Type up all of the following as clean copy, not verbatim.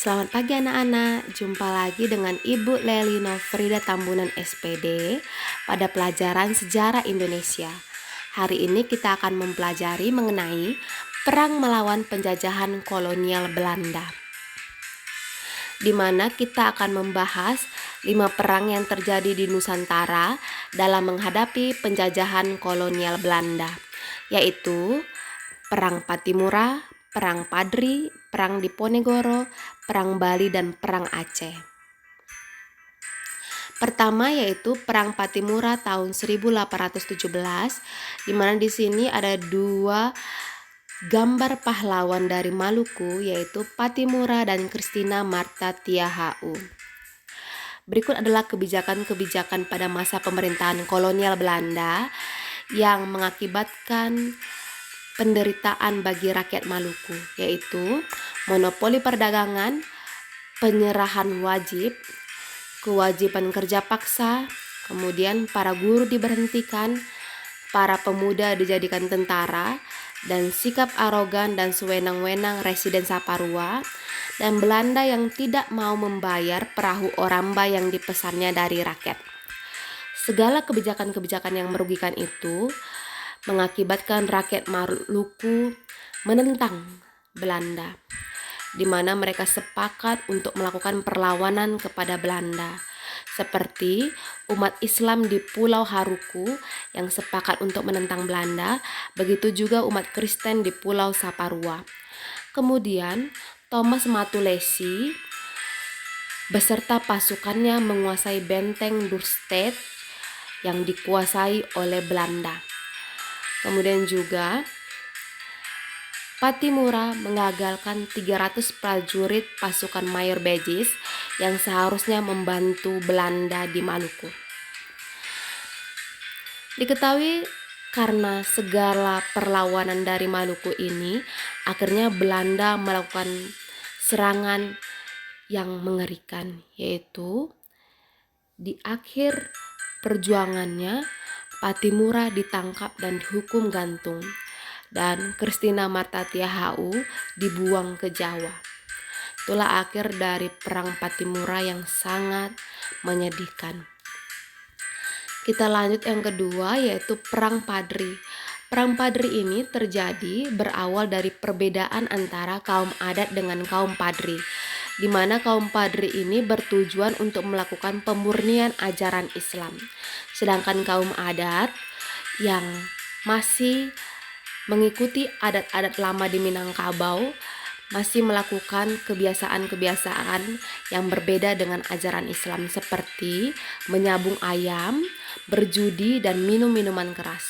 Selamat pagi anak-anak, jumpa lagi dengan Ibu Leli Nofrida Tambunan SPD pada pelajaran Sejarah Indonesia. Hari ini kita akan mempelajari mengenai perang melawan penjajahan kolonial Belanda, di mana kita akan membahas 5 perang yang terjadi di Nusantara dalam menghadapi penjajahan kolonial Belanda, yaitu Perang Patimura, Perang Padri, Perang Diponegoro, Perang Bali, dan Perang Aceh. Pertama yaitu Perang Patimura tahun 1817, di mana di sini ada 2 gambar pahlawan dari Maluku, yaitu Patimura dan Christina Marta Tiahau. Berikut adalah kebijakan-kebijakan pada masa pemerintahan kolonial Belanda yang mengakibatkan penderitaan bagi rakyat Maluku, yaitu monopoli perdagangan, penyerahan wajib, kewajiban kerja paksa, kemudian para guru diberhentikan, para pemuda dijadikan tentara, dan sikap arogan dan sewenang-wenang residen Saparua, dan Belanda yang tidak mau membayar perahu Oramba yang dipesannya dari rakyat. Segala kebijakan-kebijakan yang merugikan itu mengakibatkan rakyat Maluku menentang Belanda, di mana mereka sepakat untuk melakukan perlawanan kepada Belanda, seperti umat Islam di Pulau Haruku yang sepakat untuk menentang Belanda, begitu juga umat Kristen di Pulau Saparua. Kemudian Thomas Matulesi beserta pasukannya menguasai benteng Dorstad yang dikuasai oleh Belanda. Kemudian juga Patimura mengagalkan 300 prajurit pasukan Mayor Bejis yang seharusnya membantu Belanda di Maluku. Diketahui karena segala perlawanan dari Maluku ini, akhirnya Belanda melakukan serangan yang mengerikan, yaitu di akhir perjuangannya Patimura ditangkap dan dihukum gantung, dan Christina Marta Tiahau dibuang ke Jawa. Itulah akhir dari Perang Patimura yang sangat menyedihkan. Kita lanjut yang kedua, yaitu Perang Padri. Perang Padri ini terjadi berawal dari perbedaan antara kaum adat dengan kaum Padri, di mana kaum Padri ini bertujuan untuk melakukan pemurnian ajaran Islam, sedangkan kaum adat yang masih mengikuti adat-adat lama di Minangkabau masih melakukan kebiasaan-kebiasaan yang berbeda dengan ajaran Islam, seperti menyabung ayam, berjudi, dan minum minuman keras.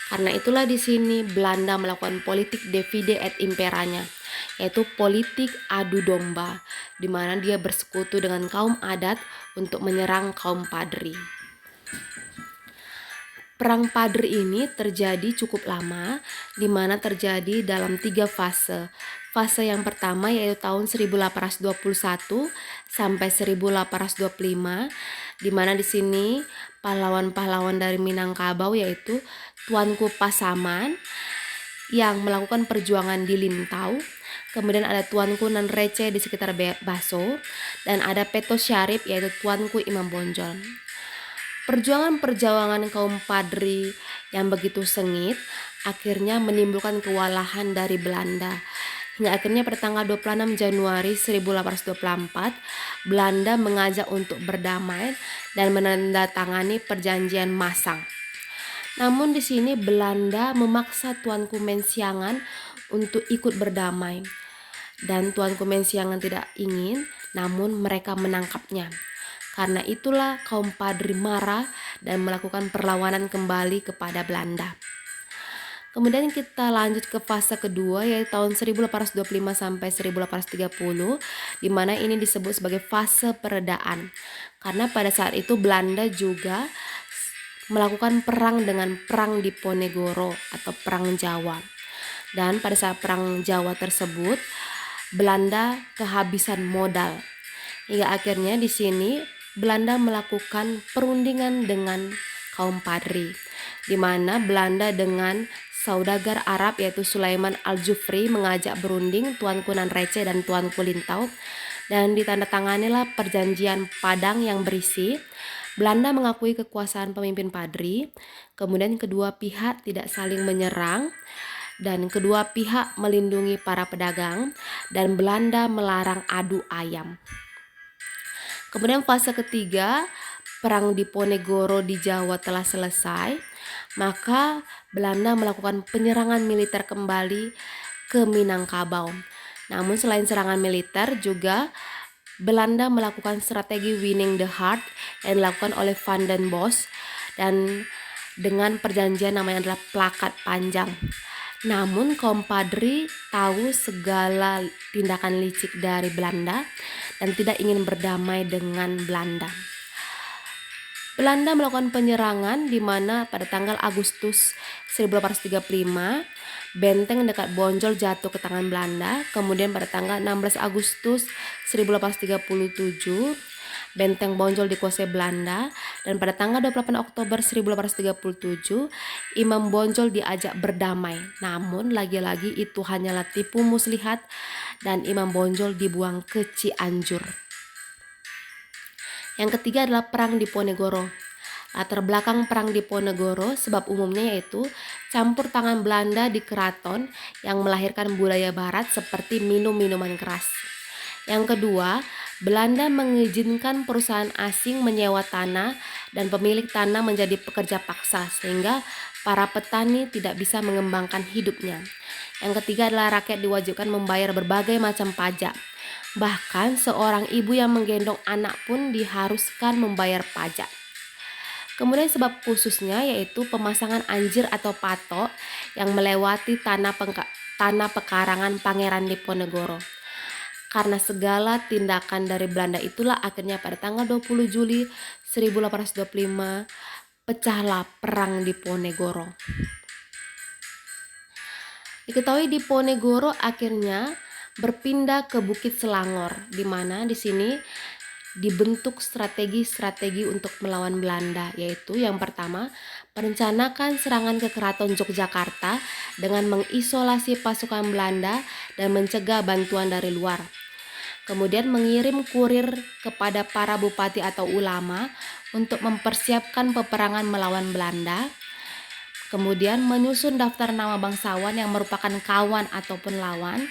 Karena itulah di sini Belanda melakukan politik divide et imperanya, yaitu politik adu domba, di mana dia bersekutu dengan kaum adat untuk menyerang kaum Padri. Perang Padri ini terjadi cukup lama, di mana terjadi dalam 3 fase. Fase yang pertama yaitu tahun 1821 sampai 1825, di mana di sini pahlawan-pahlawan dari Minangkabau yaitu Tuanku Pasaman yang melakukan perjuangan di Lintau, kemudian ada Tuanku Nan Receh di sekitar Baso, dan ada Peto Syarif yaitu Tuanku Imam Bonjol. Perjuangan kaum Padri yang begitu sengit akhirnya menimbulkan kewalahan dari Belanda. Hingga akhirnya pada tanggal 26 Januari 1824, Belanda mengajak untuk berdamai dan menandatangani perjanjian Masang. Namun di sini Belanda memaksa Tuanku Mensiangan untuk ikut berdamai, dan Tuanku Mensiangan tidak ingin, namun mereka menangkapnya. Karena itulah kaum Padri marah dan melakukan perlawanan kembali kepada Belanda. Kemudian kita lanjut ke fase kedua, yaitu tahun 1825 sampai 1830, di mana ini disebut sebagai fase peredaan. Karena pada saat itu Belanda juga melakukan perang dengan Perang Diponegoro atau Perang Jawa. Dan pada saat Perang Jawa tersebut, Belanda kehabisan modal. Hingga akhirnya di sini Belanda melakukan perundingan dengan kaum Padri, di mana Belanda dengan saudagar Arab yaitu Sulaiman Al-Jufri mengajak berunding Tuanku Nan Receh dan Tuanku Lintau, dan ditandatanganilah Perjanjian Padang yang berisi Belanda mengakui kekuasaan pemimpin Padri, kemudian kedua pihak tidak saling menyerang, dan kedua pihak melindungi para pedagang, dan Belanda melarang adu ayam. Kemudian fase ketiga, Perang Diponegoro di Jawa telah selesai, maka Belanda melakukan penyerangan militer kembali ke Minangkabau. Namun selain serangan militer juga Belanda melakukan strategi winning the heart yang dilakukan oleh Van den Bosch dan dengan perjanjian namanya adalah Plakat Panjang. Namun kaum Padri tahu segala tindakan licik dari Belanda dan tidak ingin berdamai dengan Belanda. Belanda melakukan penyerangan di mana pada tanggal Agustus 1835 benteng dekat Bonjol jatuh ke tangan Belanda. Kemudian pada tanggal 16 Agustus 1837 benteng Bonjol dikuasai Belanda, dan pada tanggal 28 Oktober 1837 Imam Bonjol diajak berdamai. Namun lagi-lagi itu hanyalah tipu muslihat dan Imam Bonjol dibuang ke Cianjur. Yang ketiga adalah Perang Diponegoro. Latar belakang Perang Diponegoro sebab umumnya yaitu campur tangan Belanda di keraton yang melahirkan budaya barat seperti minum minuman keras. Yang kedua, Belanda mengizinkan perusahaan asing menyewa tanah dan pemilik tanah menjadi pekerja paksa sehingga para petani tidak bisa mengembangkan hidupnya. Yang ketiga adalah rakyat diwajibkan membayar berbagai macam pajak. Bahkan seorang ibu yang menggendong anak pun diharuskan membayar pajak. Kemudian sebab khususnya yaitu pemasangan anjir atau patok yang melewati tanah pekarangan Pangeran Diponegoro. Karena segala tindakan dari Belanda itulah akhirnya pada tanggal 20 Juli 1825 pecahlah Perang Diponegoro. Diketahui Diponegoro akhirnya berpindah ke Bukit Selangor, di mana di sini dibentuk strategi-strategi untuk melawan Belanda, yaitu yang pertama, merencanakan serangan ke Keraton Yogyakarta dengan mengisolasi pasukan Belanda dan mencegah bantuan dari luar. Kemudian mengirim kurir kepada para bupati atau ulama untuk mempersiapkan peperangan melawan Belanda. Kemudian menyusun daftar nama bangsawan yang merupakan kawan ataupun lawan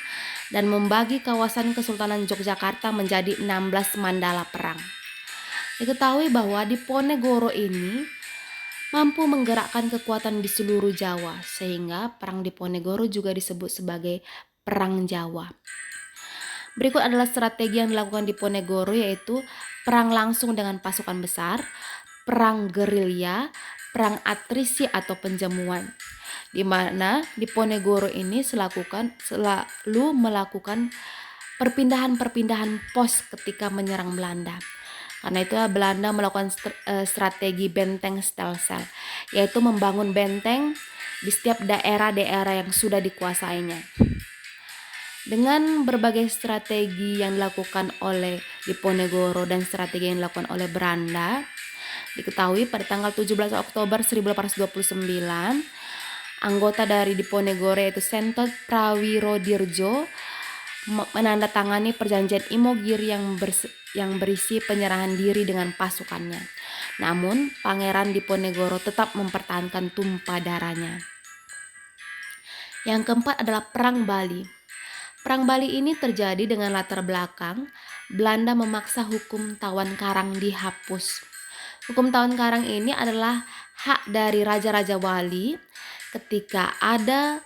dan membagi kawasan Kesultanan Yogyakarta menjadi 16 mandala perang. Diketahui bahwa Diponegoro ini mampu menggerakkan kekuatan di seluruh Jawa, sehingga Perang Diponegoro juga disebut sebagai Perang Jawa. Berikut adalah strategi yang dilakukan Diponegoro, yaitu perang langsung dengan pasukan besar, perang gerilya, perang atrisi atau penjamuan, di mana Diponegoro ini selalu melakukan perpindahan pos ketika menyerang Belanda. Karena itu Belanda melakukan strategi benteng stelsel, yaitu membangun benteng di setiap daerah-daerah yang sudah dikuasainya. Dengan berbagai strategi yang dilakukan oleh Diponegoro dan strategi yang dilakukan oleh Belanda, diketahui pada tanggal 17 Oktober 1829 anggota dari Diponegoro yaitu Sentot Prawirodirjo menandatangani perjanjian Imogiri yang berisi penyerahan diri dengan pasukannya. Namun Pangeran Diponegoro tetap mempertahankan tumpah darahnya. Yang keempat adalah Perang Bali. Perang Bali ini terjadi dengan latar belakang Belanda memaksa hukum tawan karang dihapus. Hukum tawan karang ini adalah hak dari Raja-Raja Wali ketika ada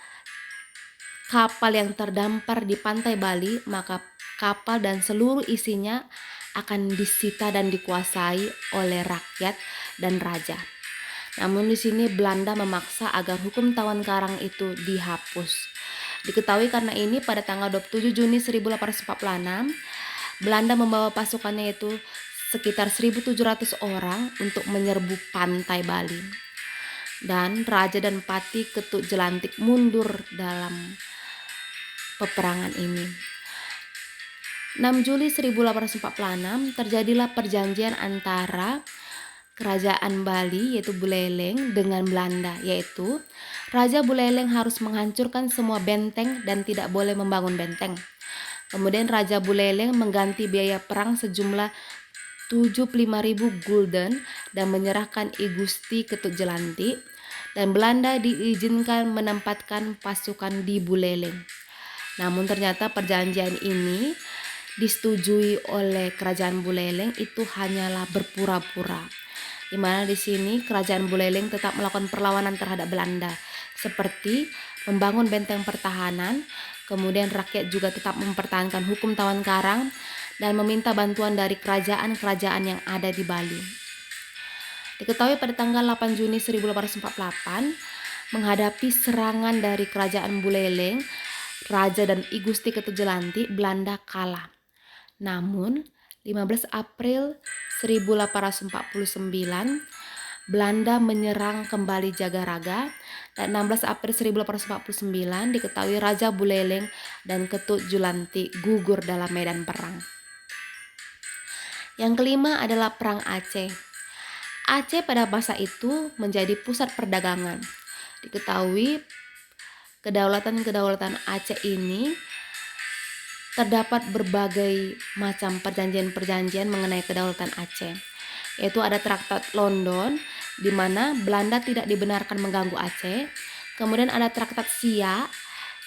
kapal yang terdampar di pantai Bali, maka kapal dan seluruh isinya akan disita dan dikuasai oleh rakyat dan raja. Namun di sini Belanda memaksa agar hukum tawan karang itu dihapus. Diketahui karena ini pada tanggal 27 Juni 1846 Belanda membawa pasukannya yaitu sekitar 1.700 orang untuk menyerbu pantai Bali. Dan Raja dan Pati Ketut Jelantik mundur dalam peperangan ini. 6 Juli 1846 terjadilah perjanjian antara Kerajaan Bali yaitu Buleleng dengan Belanda, yaitu Raja Buleleng harus menghancurkan semua benteng dan tidak boleh membangun benteng. Kemudian Raja Buleleng mengganti biaya perang sejumlah 75.000 gulden dan menyerahkan I Gusti Ketut Jelantik, dan Belanda diizinkan menempatkan pasukan di Buleleng. Namun ternyata perjanjian ini disetujui oleh kerajaan Buleleng itu hanyalah berpura-pura. Di mana di sini kerajaan Buleleng tetap melakukan perlawanan terhadap Belanda, seperti membangun benteng pertahanan, kemudian rakyat juga tetap mempertahankan hukum tawan karang dan meminta bantuan dari kerajaan-kerajaan yang ada di Bali. Diketahui pada tanggal 8 Juni 1848, menghadapi serangan dari kerajaan Buleleng, Raja dan I Gusti Ketut Jelantik, Belanda kalah. Namun 15 April 1849 Belanda menyerang kembali Jagaraga, dan 16 April 1849 diketahui Raja Buleleng dan Ketut Jelantik gugur dalam medan perang. Yang kelima adalah Perang Aceh. Aceh pada masa itu menjadi pusat perdagangan. Diketahui kedaulatan Aceh ini terdapat berbagai macam perjanjian-perjanjian mengenai kedaulatan Aceh, yaitu ada Traktat London di mana Belanda tidak dibenarkan mengganggu Aceh. Kemudian ada Traktat Siak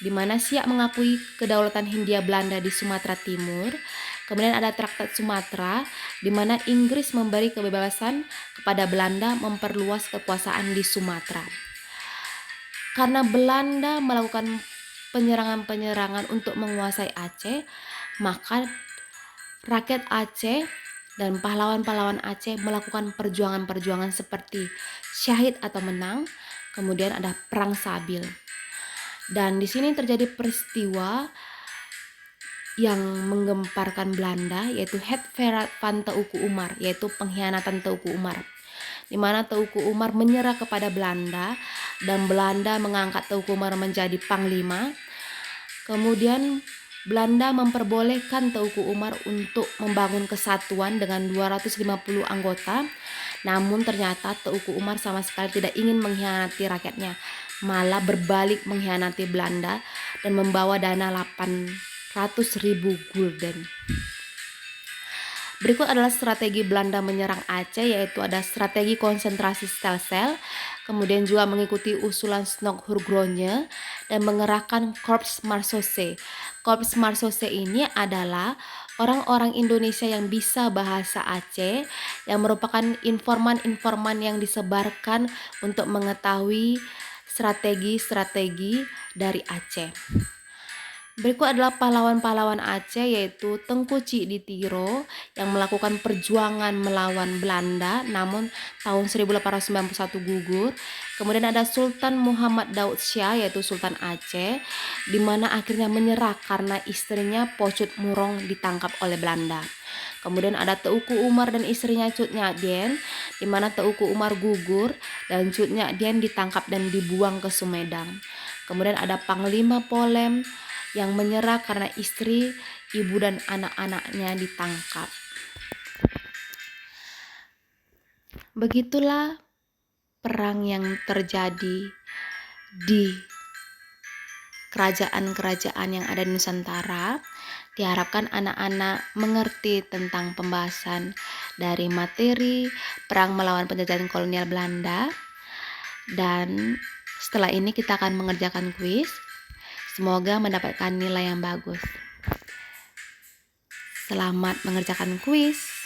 di mana Siak mengakui kedaulatan Hindia Belanda di Sumatera Timur. Kemudian ada Traktat Sumatera di mana Inggris memberi kebebasan kepada Belanda memperluas kekuasaan di Sumatera. Karena Belanda melakukan penyerangan-penyerangan untuk menguasai Aceh, maka rakyat Aceh dan pahlawan-pahlawan Aceh melakukan perjuangan-perjuangan seperti syahid atau menang, kemudian ada Perang Sabil. Dan di sini terjadi peristiwa yang menggemparkan Belanda, yaitu Het Verraad van Teuku Umar, yaitu pengkhianatan Teuku Umar, di mana Teuku Umar menyerah kepada Belanda dan Belanda mengangkat Teuku Umar menjadi panglima. Kemudian Belanda memperbolehkan Teuku Umar untuk membangun kesatuan dengan 250 anggota. Namun ternyata Teuku Umar sama sekali tidak ingin mengkhianati rakyatnya, malah berbalik mengkhianati Belanda dan membawa dana 800.000 gulden. Berikut adalah strategi Belanda menyerang Aceh, yaitu ada strategi konsentrasi Stelsel, kemudian juga mengikuti usulan Snok-Hurgronje dan mengerahkan Korps Marsose. Korps Marsose ini adalah orang-orang Indonesia yang bisa bahasa Aceh, yang merupakan informan-informan yang disebarkan untuk mengetahui strategi-strategi dari Aceh. Berikut adalah pahlawan-pahlawan Aceh, yaitu Tengku Cik Ditiro yang melakukan perjuangan melawan Belanda, namun tahun 1891 gugur. Kemudian ada Sultan Muhammad Daud Shah, yaitu Sultan Aceh, di mana akhirnya menyerah karena istrinya Pocut Murong ditangkap oleh Belanda. Kemudian ada Teuku Umar dan istrinya Cut Nyak Dien, di mana Teuku Umar gugur dan Cut Nyak Dien ditangkap dan dibuang ke Sumedang. Kemudian ada Panglima Polem yang menyerah karena istri, ibu, dan anak-anaknya ditangkap. Begitulah perang yang terjadi di kerajaan-kerajaan yang ada di Nusantara. Diharapkan anak-anak mengerti tentang pembahasan dari materi perang melawan penjajahan kolonial Belanda. Dan setelah ini kita akan mengerjakan kuis. Semoga mendapatkan nilai yang bagus. Selamat mengerjakan kuis.